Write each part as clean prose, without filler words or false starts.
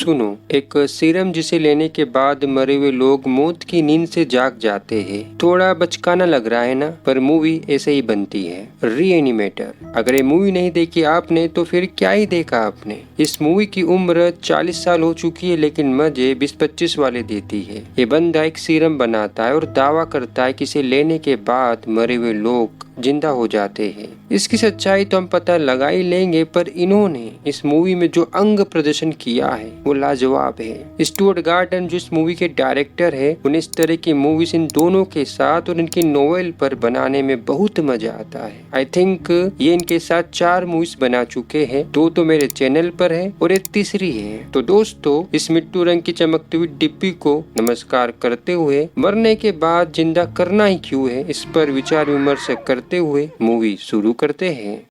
सुनो, एक सीरम जिसे लेने के बाद मरे हुए लोग मौत की नींद से जाग जाते हैं। थोड़ा बचकाना लग रहा है ना, पर मूवी ऐसे ही बनती है। रीएनिमेटर। अगर ये मूवी नहीं देखी आपने तो फिर क्या ही देखा आपने। इस मूवी की उम्र 40 साल हो चुकी है, लेकिन मजे 20-25 वाले देती है। ये बंदा एक सीरम बनाता है और दावा करता है कि इसे लेने के बाद मरे हुए लोग जिंदा हो जाते हैं। इसकी सच्चाई तो हम पता लगा ही लेंगे, पर इन्होंने इस मूवी में जो अंग प्रदर्शन किया है वो लाजवाब है। स्टुअर्ट गॉर्डन जो इस मूवी के डायरेक्टर है, उन्हें इस तरह की मूवीज इन दोनों के साथ और इनकी नोवेल पर बनाने में बहुत मजा आता है। आई थिंक ये इनके साथ 4 मूवीज बना चुके हैं। 2 तो मेरे चैनल पर है और एक तीसरी है। तो दोस्तों, इस मिट्टू रंग की चमकती हुई डिब्बी को नमस्कार करते हुए मरने के बाद जिंदा करना ही क्यों है, इस पर विचार विमर्श करते हुए मूवी शुरू करते हैं।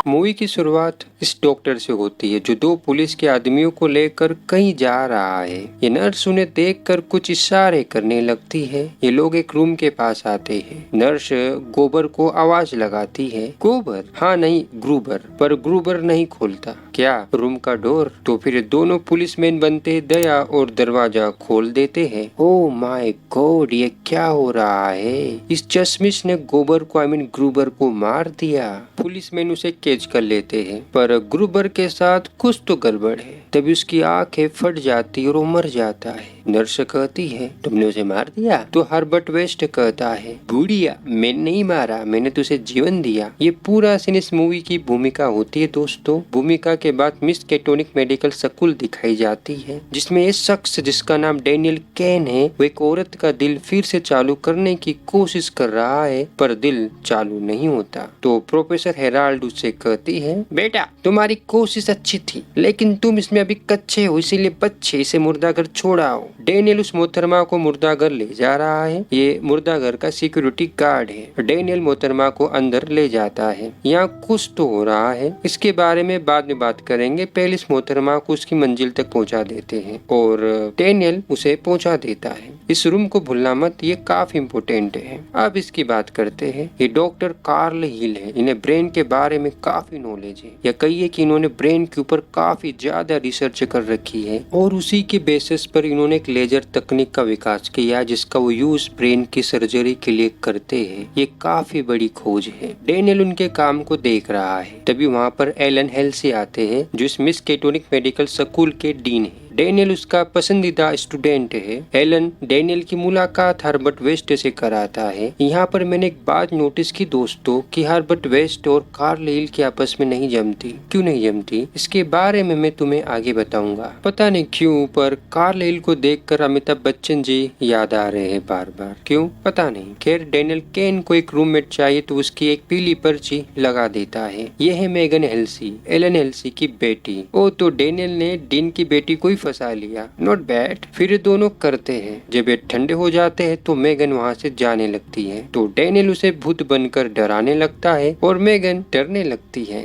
मूवी की शुरुआत इस डॉक्टर से होती है जो 2 पुलिस के आदमियों को लेकर कहीं जा रहा है। ये नर्स उन्हें देखकर कुछ इशारे करने लगती है। ये लोग एक रूम के पास आते हैं। नर्स गोबर को आवाज लगाती है। गोबर? हाँ नहीं, ग्रूबर। पर ग्रूबर नहीं खोलता। क्या रूम का डोर? तो फिर दोनों पुलिसमैन बनते दया और दरवाजा खोल देते हैं। ओह माय गॉड, ये क्या हो रहा है? इस चश्मिश ने गोबर को ग्रूबर को मार दिया। पुलिसमैन उसे कैच कर लेते हैं, पर ग्रूबर के साथ कुछ तो गड़बड़ है। तभी उसकी आंखें फट जाती और वो मर जाता है। नर्स कहती है, तुमने उसे मार दिया? तो हर्बर्ट वेस्ट कहता है, बुढ़िया, मैंने नहीं मारा, मैंने तुझे जीवन दिया। ये पूरा सीन इस मूवी की भूमिका होती है। दोस्तों, भूमिका के बाद मिस केटोनिक मेडिकल स्कूल दिखाई जाती है, जिसमें एक शख्स जिसका नाम डेनियल केन है, वो एक औरत का दिल फिर से चालू करने की कोशिश कर रहा है, पर दिल चालू नहीं होता। तो प्रोफेसर हेराल्ड उससे कहती है, बेटा तुम्हारी कोशिश अच्छी थी, लेकिन तुम इसमें अभी कच्चे हो, इसीलिए बच्चे इसे मुर्दाघर छोड़ाओ। डेनियल उस मोहतरमा को मुर्दाघर ले जा रहा है। ये मुर्दाघर का सिक्योरिटी गार्ड है। डेनियल मोहतरमा को अंदर ले जाता है। यहाँ कुछ तो हो रहा है, इसके बारे में बाद में बात करेंगे। पहले इस मोहतरमा को उसकी मंजिल तक पहुँचा देते हैं और डेनियल उसे पहुँचा देता है। इस रूम को भूलना मत, ये काफी इम्पोर्टेंट है। अब इसकी बात करते हैं। ये डॉक्टर कार्ल हिल है। इन्हें ब्रेन के बारे में काफी नॉलेज है, या कहिए कि इन्होंने ब्रेन के ऊपर काफी ज्यादा रिसर्च कर रखी है और उसी के बेसिस पर इन्होंने एक लेजर तकनीक का विकास किया जिसका वो यूज ब्रेन की सर्जरी के लिए करते हैं। ये काफी बड़ी खोज है। डेनियल उनके काम को देख रहा है। तभी वहाँ पर एलन हेल्सी आते हैं जो इस मिस केटोनिक मेडिकल स्कूल के डीन है। डेनियल उसका पसंदीदा स्टूडेंट है। एलन डेनियल की मुलाकात हर्बर्ट वेस्ट से कराता है। यहाँ पर मैंने एक बात नोटिस की दोस्तों, कि हर्बर्ट वेस्ट और कार्ल हिल की आपस में नहीं जमती। क्यों नहीं जमती, इसके बारे में मैं तुम्हें आगे बताऊंगा। पता नहीं क्यों, पर कार्ल हिल को देखकर अमिताभ बच्चन जी याद आ रहे हैं बार बार। क्यों पता नहीं। खैर, डेनियल केन को एक रूममेट चाहिए तो उसकी एक पीली पर्ची लगा देता है। यह है मेगन हेल्सी, एलन हेल्सी की बेटी। ओ, तो डेनियल ने डीन की बेटी को फंसा लिया। Not bad. फिर ये दोनों करते हैं। जब ये ठंडे हो जाते हैं तो मेगन वहाँ से जाने लगती है। तो डेनियल उसे भूत बनकर डराने लगता है और मेगन डरने लगती है।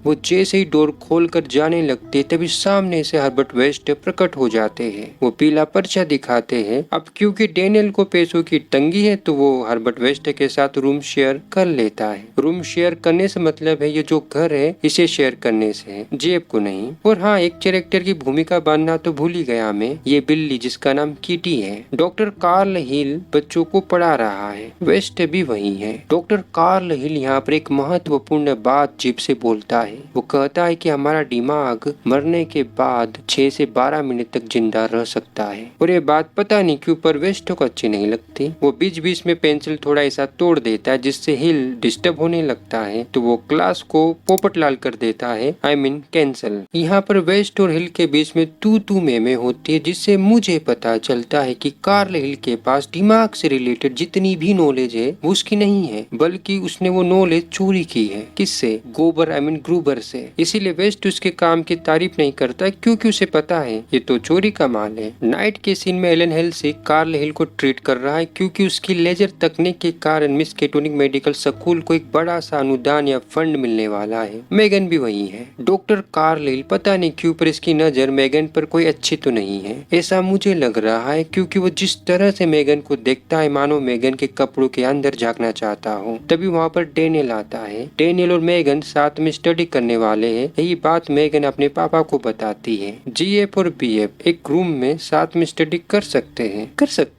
वो जैसे ही डोर खोलकर जाने लगती है, तभी सामने से हर्बर्ट वेस्ट प्रकट हो जाते हैं। वो पीला पर्चा दिखाते हैं। अब क्योंकि डेनियल को पैसों की तंगी है तो वो हर्बर्ट वेस्ट के साथ रूम शेयर कर लेता है। रूम शेयर करने से मतलब है ये जो घर है इसे शेयर करने से है, जेब को नहीं। और हाँ, एक कैरेक्टर की भूमिका बांधना तो भूल ही गया मैं, ये बिल्ली जिसका नाम कीटी है। डॉक्टर कार्ल हिल बच्चों को पढ़ा रहा है। वेस्ट भी वही है। डॉक्टर कार्ल हिल यहाँ पर एक महत्वपूर्ण बात जीभ से बोलता है। वो कहता है कि हमारा दिमाग मरने के बाद 6 से 12 मिनट तक जिंदा रह सकता है। और ये बात पता नहीं क्यों पर वेस्ट को अच्छी नहीं लगती। वो बीच बीच में पेंसिल थोड़ा ऐसा तोड़ देता है जिससे हिल डिस्टर्ब होने लगता है, तो वो क्लास को पोपट लाल कर देता है, कैंसल। यहाँ पर वेस्ट और हिल के बीच में तू में होती है, जिससे मुझे पता चलता है कि कार्ल हिल के पास दिमाग से रिलेटेड जितनी भी नॉलेज है वो उसकी नहीं है, बल्कि उसने वो नॉलेज चोरी की है। किससे? गोबर ग्रूबर से। इसीलिए वेस्ट उसके काम की तारीफ नहीं करता क्योंकि उसे पता है ये तो चोरी का माल है। नाइट के सीन में एलन हेल्सी कार्ल हिल को ट्रीट कर रहा है क्योंकि उसकी लेजर तकनीक के कारण मिस केटोनिक मेडिकल स्कूल को एक बड़ा सा अनुदान या फंड मिलने वाला है। मेगन भी वही है। डॉक्टर कार्ल हिल पता नहीं क्यों पर इसकी नजर मेगन पर कोई अच्छी तो नहीं है, ऐसा मुझे लग रहा है, क्योंकि वो जिस तरह से मेगन को देखता है मानो मेगन के कपड़ों के अंदर झांकना चाहता हो। तभी वहाँ पर डेनियल आता है। डेनियल और मेगन साथ में स्टडी करने वाले हैं। यही बात मेगन अपने पापा को बताती है। जीएफ और बीएफ एक रूम में साथ में स्टडी कर सकते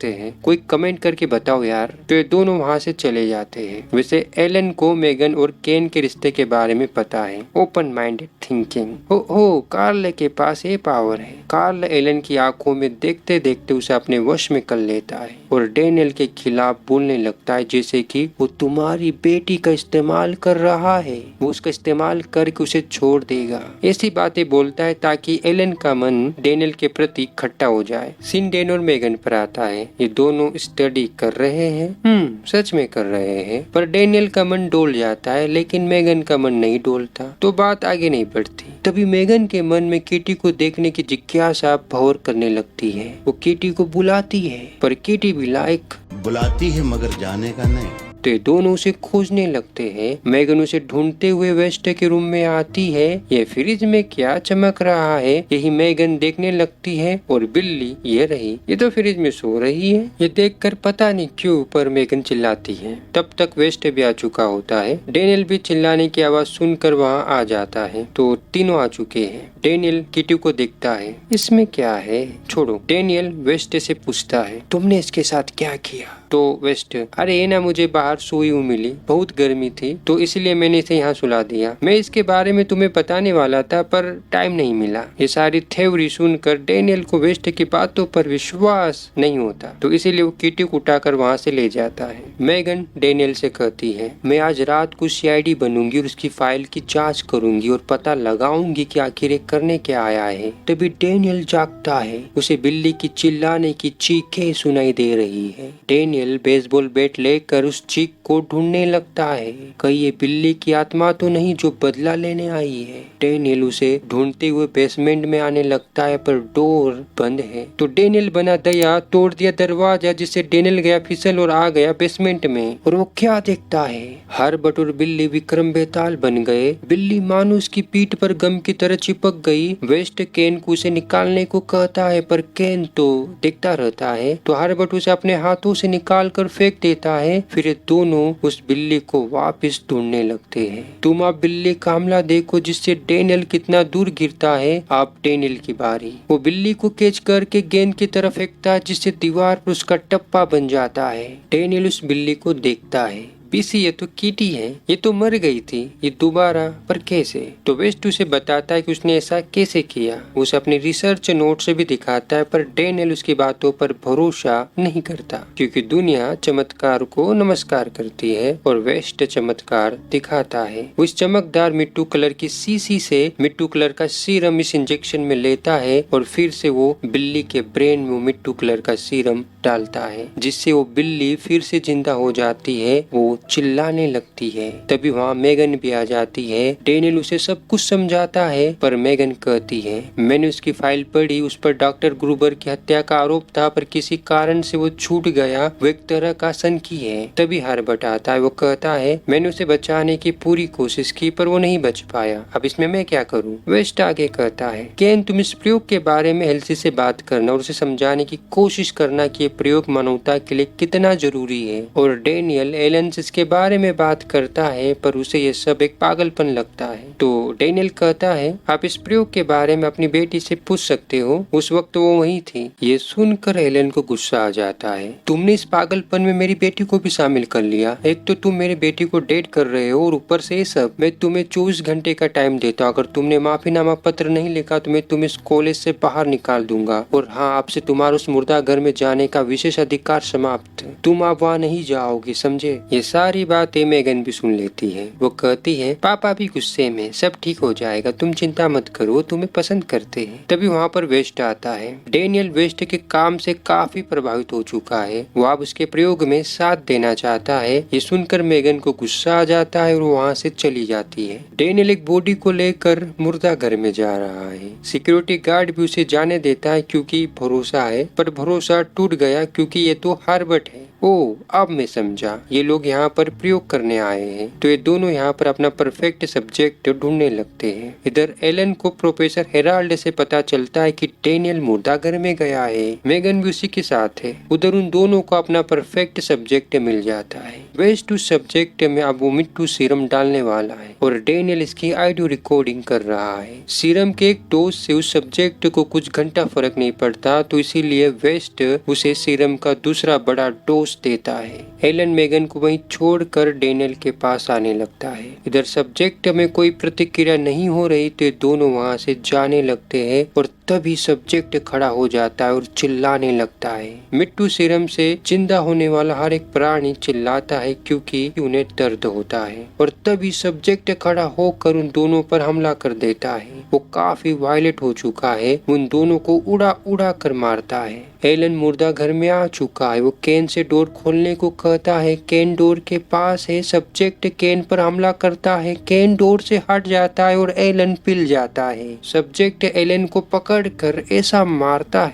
हैं, कोई कमेंट करके बताओ यार। तो ये दोनों वहाँ से चले जाते हैं। वैसे एलन को मेगन और केन के रिश्ते के बारे में पता है। Open minded thinking. हो कार्ल के पास ये पावर है। कार्ल एलन की आंखों में देखते देखते उसे अपने वश में कर लेता है और डेनियल के खिलाफ बोलने लगता है, जैसे कि वो तुम्हारी बेटी का इस्तेमाल कर रहा है, वो उसका इस्तेमाल करके उसे छोड़ देगा। ऐसी बातें बोलता है ताकि एलन का मन डेनियल के प्रति खट्टा हो जाए। सीन डेन और मेगन पर आता है। ये दोनों स्टडी कर रहे हैं, सच में कर रहे हैं, पर डेनियल का मन डोल जाता है, लेकिन मेगन का मन नहीं डोलता, तो बात आगे नहीं बढ़ती। तभी मेगन के मन में किटी को देखने की जिज्ञासा भौर करने लगती है। वो किटी को बुलाती है, पर किटी भी बुलाती है मगर जाने का नहीं। तो ये दोनों उसे खोजने लगते हैं। मेगन उसे ढूंढते हुए वेस्ट के रूम में आती है। ये फ्रिज में क्या चमक रहा है, यही मेगन देखने लगती है। और बिल्ली ये रही, ये तो फ्रिज में सो रही है। ये देखकर पता नहीं क्यों पर मेगन चिल्लाती है। तब तक वेस्ट भी आ चुका होता है। डेनियल भी चिल्लाने की आवाज सुनकर वहाँ आ जाता है। तो तीनों आ चुके हैं। डेनियल किटी को देखता है, इसमें क्या है, छोड़ो। डेनियल वेस्ट से पूछता है, तुमने इसके साथ क्या किया? तो वेस्ट, अरे ये ना मुझे बाहर सोई हुई मिली, बहुत गर्मी थी, तो इसलिए मैंने इसे यहाँ सुला दिया। मैं इसके बारे में तुम्हें बताने वाला था, पर टाइम नहीं मिला। ये सारी थ्योरी सुनकर डेनियल को वेस्ट की बातों पर विश्वास नहीं होता, तो इसीलिए वो किटी को उठाकर वहाँ से ले जाता है। मेगन डेनियल से कहती है, मैं आज रात को सीआईडी बनूंगी और उसकी फाइल की जाँच करूंगी और पता लगाऊंगी कि आखिर ये करने क्या आया है। तभी डेनियल जागता है। उसे बिल्ली की चिल्लाने की चीखें सुनाई दे रही है। डेनियल बेसबॉल बैट लेकर उस चीख को ढूंढने लगता है। कहीं ये बिल्ली की आत्मा तो नहीं जो बदला लेने आई है। डेनियल उसे ढूंढते हुए बेसमेंट में आने लगता है, पर डोर बंद है। तो डेनियल बना दया तोड़ दिया दरवाजा, जिससे डेनियल गया फिसल और आ गया बेसमेंट में। और वो क्या देखता है, हर्बर्ट और बिल्ली विक्रम बेताल बन गए। बिल्ली मानो उसकी पीठ पर गम की तरह चिपक गई। वेस्ट केन को उसे निकालने को कहता है, पर केन तो देखता रहता है। तो हर्बर्ट उसे अपने हाथों से निकाल कर फेंक देता है। फिर दोनों उस बिल्ली को वापस ढूंढने लगते हैं। तुम आप बिल्ली का हमला देखो, जिससे डेनियल कितना दूर गिरता है। आप डेनियल की बारी। वो बिल्ली को कैच करके गेंद की तरफ फेंकता है, जिससे दीवार पर उसका टप्पा बन जाता है। डेनियल उस बिल्ली को देखता है, पीसी ये तो कीटी है, ये तो मर गई थी, ये दोबारा पर कैसे? तो वेस्ट उसे बताता है कि उसने ऐसा कैसे किया। उसे अपनी रिसर्च नोट से भी दिखाता है, पर डेनियल उसकी बातों पर भरोसा नहीं करता, क्योंकि दुनिया चमत्कार को नमस्कार करती है और वेस्ट चमत्कार दिखाता है। वो इस चमकदार मिट्टू कलर की शीशी से मिट्टू कलर का सीरम इस इंजेक्शन में लेता है और फिर से वो बिल्ली के ब्रेन में मिट्टू कलर का सीरम डालता है, जिससे वो बिल्ली फिर से जिंदा हो जाती है। वो चिल्लाने लगती है। तभी वहाँ मेगन भी आ जाती है। डेनियल उसे सब कुछ समझाता है, पर मेगन कहती है, मैंने उसकी फाइल पढ़ी, उस पर डॉक्टर ग्रूबर की हत्या का आरोप था, पर किसी कारण से वो छूट गया। वो एक तरह का सनकी है। तभी हर्बर्ट आता है। वो कहता है, मैंने उसे बचाने की पूरी कोशिश की, पर वो नहीं बच पाया। अब इसमें मैं क्या करूँ? वेस्ट आगे कहता है, केन तुम इस प्रयोग के बारे में हेल्सी से बात करना और उसे समझाने की कोशिश करना कि ये प्रयोग मानवता के लिए कितना जरूरी है। और डेनियल एलन इसके बारे में बात करता है, पर उसे ये सब एक पागलपन लगता है। तो डेनियल कहता है, आप इस प्रयोग के बारे में अपनी बेटी से पूछ सकते हो, उस वक्त वो वहीं थी। ये सुनकर एलन को गुस्सा आ जाता है, तुमने इस पागलपन में मेरी बेटी को भी शामिल कर लिया। एक तो तुम मेरी बेटी को डेट कर रहे हो और ऊपर से ये सब। मैं तुम्हें 24 घंटे का टाइम देता हूँ। अगर तुमने माफीनामा पत्र नहीं लिखा तो मैं तुम्हें इस कॉलेज से बाहर निकाल दूंगा। और हाँ, आपसे तुम्हारा उस मुर्दा घर में जाने का विशेष अधिकार समाप्त। तुम आप वहाँ नहीं जाओगे, समझे? ये सारी बातें मेगन भी सुन लेती है। वो कहती है, पापा भी गुस्से में, सब ठीक हो जाएगा, तुम चिंता मत करो, तुम्हें पसंद करते हैं। तभी वहाँ पर वेस्ट आता है। डेनियल वेस्ट के काम से काफी प्रभावित हो चुका है। वो अब उसके प्रयोग में साथ देना चाहता है। ये सुनकर मेगन को गुस्सा आ जाता है और वो वहाँ से चली जाती है। डेनियल एक बॉडी को लेकर मुर्दा घर में जा रहा है। सिक्योरिटी गार्ड भी उसे जाने देता है, क्योंकि भरोसा है, पर भरोसा टूट गया क्योंकि ये तो हर्बर्ट है। ओ, अब मैं समझा, ये लोग यहाँ पर प्रयोग करने आए हैं। तो ये दोनों यहाँ पर अपना परफेक्ट सब्जेक्ट ढूंढने लगते हैं। इधर एलन को प्रोफेसर हेराल्ड से पता चलता है कि डेनियल मुर्दाघर में गया है। मेगन भी उसी के साथ है। उधर उन दोनों को अपना परफेक्ट सब्जेक्ट मिल जाता है। वेस्ट टू सब्जेक्ट में अब वो मिट्टू सीरम डालने वाला है और डेनियल इसकी ऑडियो रिकॉर्डिंग कर रहा है। सीरम के एक डोज से उस सब्जेक्ट को कुछ घंटा फर्क नहीं पड़ता, तो इसीलिए वेस्ट उसे सीरम का दूसरा बड़ा डोज देता है। एलन मेगन को वहीं छोड़कर डेनियल के पास आने लगता है। इधर सब्जेक्ट में कोई प्रतिक्रिया नहीं हो रही तो दोनों वहां से जाने लगते हैं और तभी सब्जेक्ट खड़ा हो जाता है और चिल्लाने लगता है। मिट्टू सीरम से जिंदा होने वाला हर एक प्राणी चिल्लाता है क्योंकि उन्हें दर्द होता है और तभी सब्जेक्ट खड़ा होकर उन दोनों पर हमला कर देता है। वो काफी वायलेंट हो चुका है, उन दोनों को उड़ा उड़ा कर मारता है। एलन मुर्दा घर में आ चुका है। वो केन से डोर खोलने को कहता है। केन डोर के पास है। सब्जेक्ट केन पर हमला करता है। केन डोर से हट जाता है और एलन पिल जाता है। सब्जेक्ट एलन को पकड़कर ऐसा मारता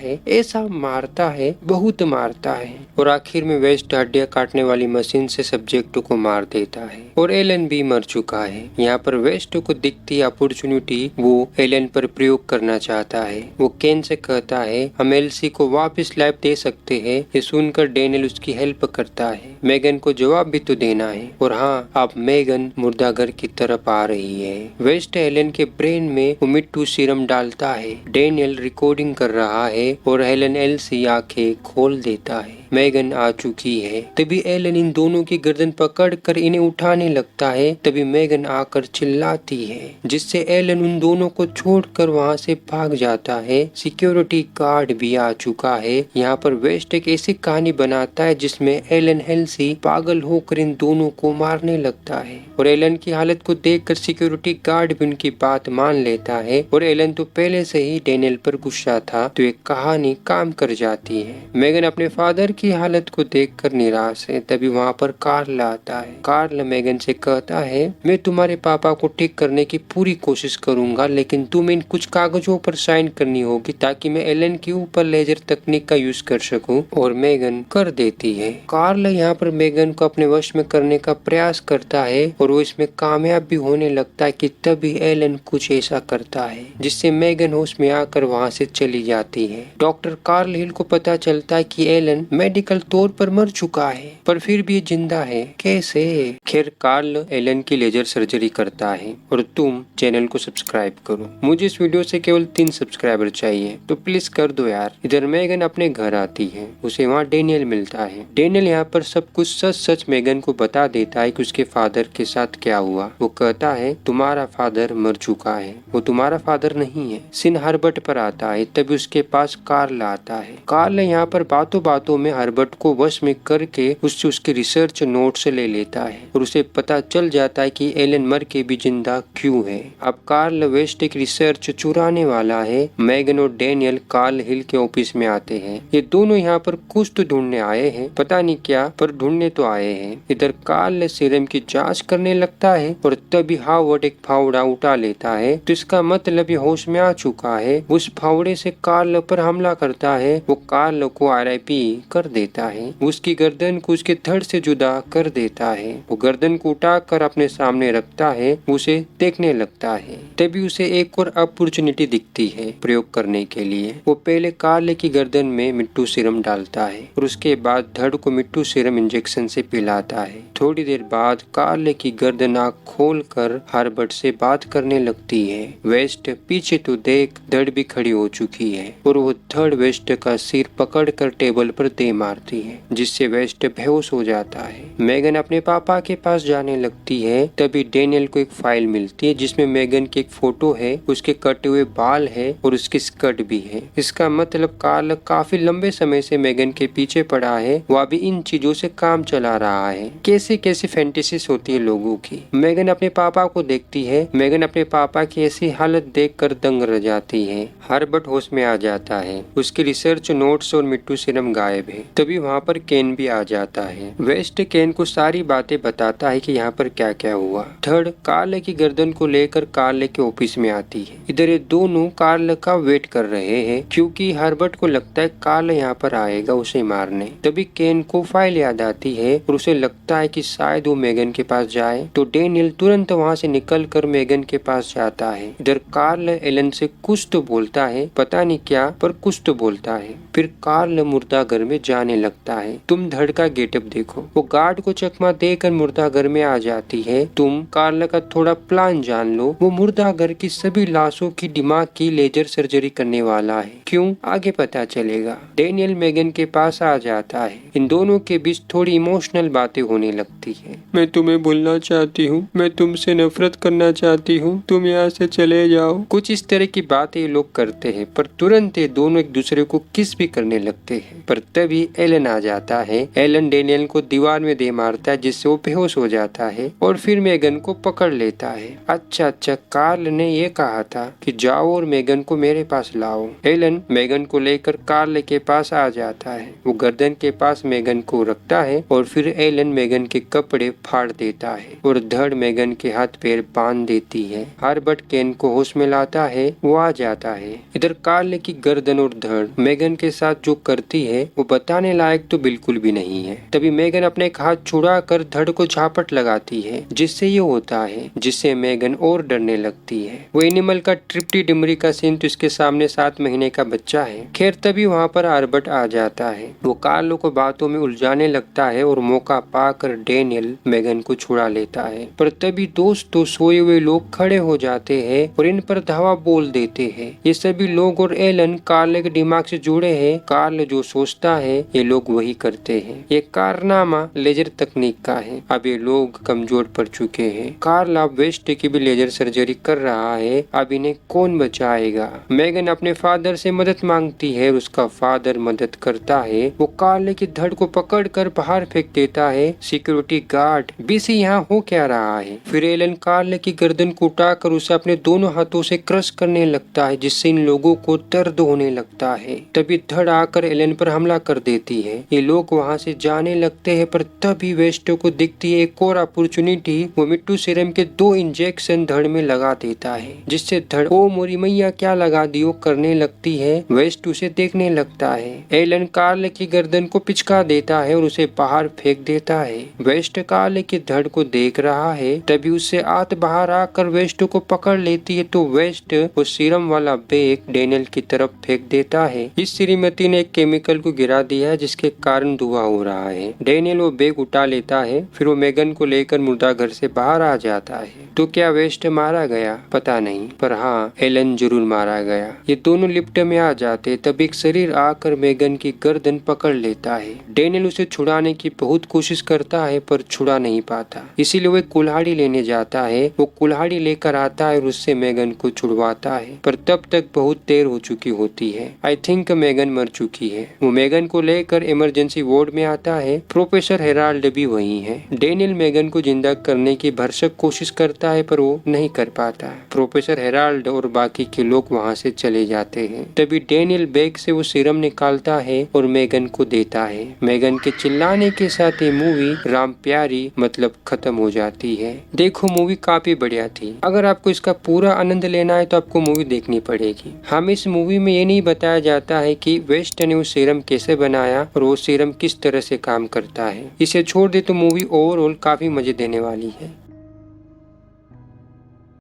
है, बहुत मारता है और आखिर में वेस्ट हड्डियां काटने वाली मशीन से सब्जेक्ट को मार देता है और एलन भी मर चुका है। यहाँ पर वेस्ट को दिखती अपॉर्चुनिटी वो एलन पर प्रयोग करना चाहता है। वो केन से कहता है हम एलसी को वापस लाइफ दे सकते हैं। ये सुनकर डेनियल उसकी हेल्प करता है। मेगन को जवाब भी तो देना है और हाँ, अब मेगन मुर्दाघर की तरफ आ रही है। वेस्ट एलन के ब्रेन में वो मिट्टू सीरम डालता है। डेनियल रिकॉर्डिंग कर रहा है और एलन एलसी आंखें खोल देता है। मेगन आ चुकी है। तभी एलन इन दोनों की गर्दन पकड़कर इन्हें उठाने लगता है। तभी मेगन आकर चिल्लाती है जिससे एलन उन दोनों को छोड़कर वहां से भाग जाता है। सिक्योरिटी गार्ड भी आ चुका है। यहाँ पर वेस्ट एक ऐसी कहानी बनाता है जिसमें एलन हेल्सी पागल होकर इन दोनों को मारने लगता है और एलन की हालत को देखकर सिक्योरिटी गार्ड भी उनकी बात मान लेता है और एलन तो पहले से ही डेनियल पर गुस्सा था, तो एक कहानी काम कर जाती है। मेगन अपने फादर की हालत को देखकर निराश है। तभी वहाँ पर कार्ल आता है। कार्ल मेगन से कहता है मैं तुम्हारे पापा को ठीक करने की पूरी कोशिश करूंगा, लेकिन तुम्हें इन कुछ कागजों पर साइन करनी होगी ताकि मैं एलन के ऊपर लेजर तकनीक का यूज कर सकूं। और मेगन कर देती है। कार्ल यहाँ पर मेगन को अपने वश में करने का प्रयास करता है और वो इसमें कामयाब भी होने लगता है कि तभी एलन कुछ ऐसा करता है जिससे मेगन होश में आकर वहाँ से चली जाती है। डॉक्टर कार्ल हिल को पता चलता है कि एलन मेडिकल तौर पर मर चुका है पर फिर भी जिंदा है। कैसे? खैर कार्ल एलन की लेजर सर्जरी करता है और तुम चैनल को सब्सक्राइब करो। मुझे इस वीडियो से केवल 3 सब्सक्राइबर चाहिए, तो प्लीज कर दो यार। इधर मेगन अपने घर आती है। उसे वहाँ डेनियल मिलता है। डेनियल यहाँ पर सब कुछ सच सच मेगन को बता देता है कि उसके फादर के साथ क्या हुआ। वो कहता है तुम्हारा फादर मर चुका है, वो तुम्हारा फादर नहीं है। सिन हर्बर्ट पर आता है। तभी उसके पास कार्ल आता है। कार्ल यहाँ पर बातों बातों में हर्बर्ट को वश में करके उससे उसके रिसर्च नोट्स ले लेता है और उसे पता चल जाता है कि एलन मर के भी जिंदा क्यों है। अब कार्ल वेस्ट एक रिसर्च चुराने वाला है। मेगन और डेनियल कार्ल हिल के ऑफिस में आते हैं। ये दोनों यहाँ पर कुछ तो ढूंढने आए हैं, पता नहीं क्या, पर ढूंढने तो आए हैं। इधर कार्ल सीरम की जांच करने लगता है और तभी हावर्ड एक फावड़ा उठा लेता है, तो इसका मतलब ये होश में आ चुका है। उस फावड़े से कार्ल पर हमला करता है। वो कार्ल को RIP कर देता है। उसकी गर्दन को उसके धड़ से जुदा कर देता है। वो गर्दन को उठाकर अपने सामने रखता है, उसे देखने लगता है। तभी उसे एक और अपॉर्चुनिटी दिखती है प्रयोग करने के लिए। वो पहले कार्ल की गर्दन में मिट्टू सीरम डालता है और उसके बाद धड़ को मिट्टू सीरम इंजेक्शन से पिलाता है। थोड़ी देर बाद कार्ल की गर्दन आँख खोलकर हर्बर्ट से बात करने लगती है। वेस्ट पीछे तो देख, धड़ भी खड़ी हो चुकी है और वो धड़ वेस्ट का सिर पकड़कर टेबल पर दे मारती है जिससे वेस्ट बेहोश हो जाता है। मेगन अपने पापा के पास जाने लगती है। तभी डेनियल को एक फाइल मिलती है जिसमें मेगन की एक फोटो है, उसके कटे हुए बाल है और उसकी स्कर्ट भी है। इसका मतलब कार्ल काफी लंबे समय से मेगन के पीछे पड़ा है। वो अभी इन चीजों से काम चला रहा है। कैसी कैसी फैंटेसीज होती है लोगों की। मेगन अपने पापा को देखती है। मेगन अपने पापा की ऐसी हालत देखकर दंग रह जाती है। हर्बर्ट होश में आ जाता है। उसके रिसर्च नोट्स और मिट्टू सीरम गायब है। है। तभी वहाँ पर केन भी आ जाता है। वेस्ट केन को सारी बातें बताता है कि यहाँ पर क्या क्या हुआ। थर्ड कार्ल की गर्दन को लेकर कार्ल के ऑफिस में आती है। इधर ये दोनों कार्ल का वेट कर रहे हैं क्योंकि हर्बर्ट को लगता है कार्ल यहाँ पर आएगा उसे मारने। तभी केन को फाइल याद आती है और उसे लगता है कि शायद वो मेगन के पास जाए, तो डेनियल तुरंत वहाँ से निकल कर मेगन के पास जाता है। इधर कार्ल एलन से कुछ तो बोलता है, पता नहीं क्या, पर कुछ तो बोलता है। फिर कार्ल मुर्दा घर में जाने लगता है। तुम धड़ का गेटअप देखो। वो गार्ड को चकमा देकर मुर्दा घर में आ जाती है। तुम कार्ल का थोड़ा प्लान जान लो। वो मुर्दा घर की सभी लाशों की दिमाग की लेजर सर्जरी करने वाला है। क्यों, आगे पता चलेगा। डेनियल मेगन के पास आ जाता है। इन दोनों के बीच थोड़ी इमोशनल बातें होने लगती है। मैं तुम्हें भूलना चाहती हूँ, मैं तुमसे नफरत करना चाहती हूँ, तुम यहाँ से चले जाओ। कुछ इस तरह की बातें ये लोग करते हैं, पर तुरंत ये दोनों एक दूसरे को किस भी करने लगते हैं। पर तभी एलन आ जाता है। एलन डेनियल को दीवार में दे मारता है जिससे वो बेहोश हो जाता है और फिर मेगन को पकड़ लेता है। अच्छा, कार्ल ने ये कहा था कि जाओ और मेगन को मेरे पास लाओ। एलन मेगन को लेकर कार्ल के पास आ जाता है। वो गर्दन के पास मेगन को रखता है और फिर एलन मेगन के कपड़े फाड़ देता है और धड़ मेगन के हाथ पैर बांध देती है। हर्बर्ट केन को होश में लाता है, वो आ जाता है। इधर कार्ल की गर्दन और धड़ मेगन के साथ जो करती है वो बताने लायक तो बिल्कुल भी नहीं है। तभी मेगन अपने एक हाथ छुड़ा कर धड़ को झापट लगाती है जिससे ये होता है, जिससे मेगन और डरने लगती है। वो एनिमल का ट्रिप्टी डिमरी का सीन तो इसके सामने 7 महीने का बच्चा है। खैर तभी वहाँ पर हर्बर्ट आ जाता है। वो कार्लो को बातों में उलझाने लगता है और मौका पाकर डेनियल मेगन को छुड़ा लेता है। पर तभी दोस्तों सोए हुए लोग खड़े हो जाते हैं और इन पर धावा बोल देते हैं। ये सभी लोग और एलन कार्ल के दिमाग से जुड़े हैं। कार्ल जो सोचता है ये लोग वही करते हैं। ये कारनामा लेजर तकनीक का है। अब ये लोग कमजोर पड़ चुके हैं। कार्ल अब वेस्ट की भी लेजर सर्जरी कर रहा है। अब इन्हें कौन बचाएगा। मेगन अपने फादर से मदद मांगती है, उसका फादर मदद करता है। वो कार्ल की धड़ को पकड़कर बाहर फेंक देता है। सिक्योरिटी गार्ड बीसी यहाँ हो क्या रहा है। फिर एलन कार्ल की गर्दन को उठाकर उसे अपने दोनों हाथों से क्रश करने लगता है जिससे इन लोगों को दर्द होने लगता है। तभी धड़ आकर एलन पर हमला कर देती है। ये लोग वहाँ से जाने लगते हैं, पर तभी वेस्ट को दिखती है एक और अपॉर्चुनिटी। वो मिट्टू सीरम के 2 इंजेक्शन धड़ में लगा देता है जिससे धड़ ओ मोरी मैया क्या लगा दियो करने लगती है। वेस्ट उसे देखने लगता है। एलन कार्ल की गर्दन को पिचका देता है और उसे बाहर फेंक देता है। वेस्ट कार्ल की धड़ को देख रहा है। तभी उससे आत बाहर आकर वेस्ट को पकड़ लेती है, तो वेस्ट वो सीरम वाला बैग डेनियल की तरफ फेंक देता है। इस श्रीमती ने एक केमिकल को गिरा दिया है जिसके कारण धुआं हो रहा है। डेनियल वो बैग उठा लेता है। फिर वो मेगन को लेकर मुर्दा घर से बाहर आ जाता है। तो क्या वेस्ट मारा गया, पता नहीं, पर हाँ एलन जरूर मारा गया। ये दोनों लिफ्ट में आ जाते तब एक शरीर आकर मेगन की गर्दन पकड़ लेता है। डेनियल उसे छुड़ाने की बहुत कोशिश करता है पर छुड़ा नहीं पाता, इसीलिए वो कुल्हाड़ी लेने जाता है। वो कुल्हाड़ी लेकर आता है और उससे मेगन को छुड़वाता है, पर तब तक बहुत देर हो चुकी होती है। आई थिंक मेगन मर चुकी है। वो मेगन को लेकर इमरजेंसी वार्ड में आता है। प्रोफेसर हेराल्ड भी वही है। डेनियल मेगन को जिंदा करने की भरसक कोशिश करता है पर वो नहीं कर पाता। प्रोफेसर हेराल्ड और बाकी के लोग वहाँ से चले जाते हैं। तभी डेनियल बैग से वो सीरम निकालता है और मेगन को देता है। मेगन के चिल्लाने के साथ ये मूवी राम प्यारी मतलब खत्म हो जाती है। देखो मूवी काफी बढ़िया थी। अगर आपको इसका पूरा आनंद लेना है तो आपको मूवी देखनी पड़ेगी। हम इस मूवी में ये नहीं बताया जाता है कि वेस्ट ने वो सीरम कैसे बनाया और वो सीरम किस तरह से काम करता है। इसे छोड़ दे तो मूवी ओवरऑल काफी मजे देने वाली है।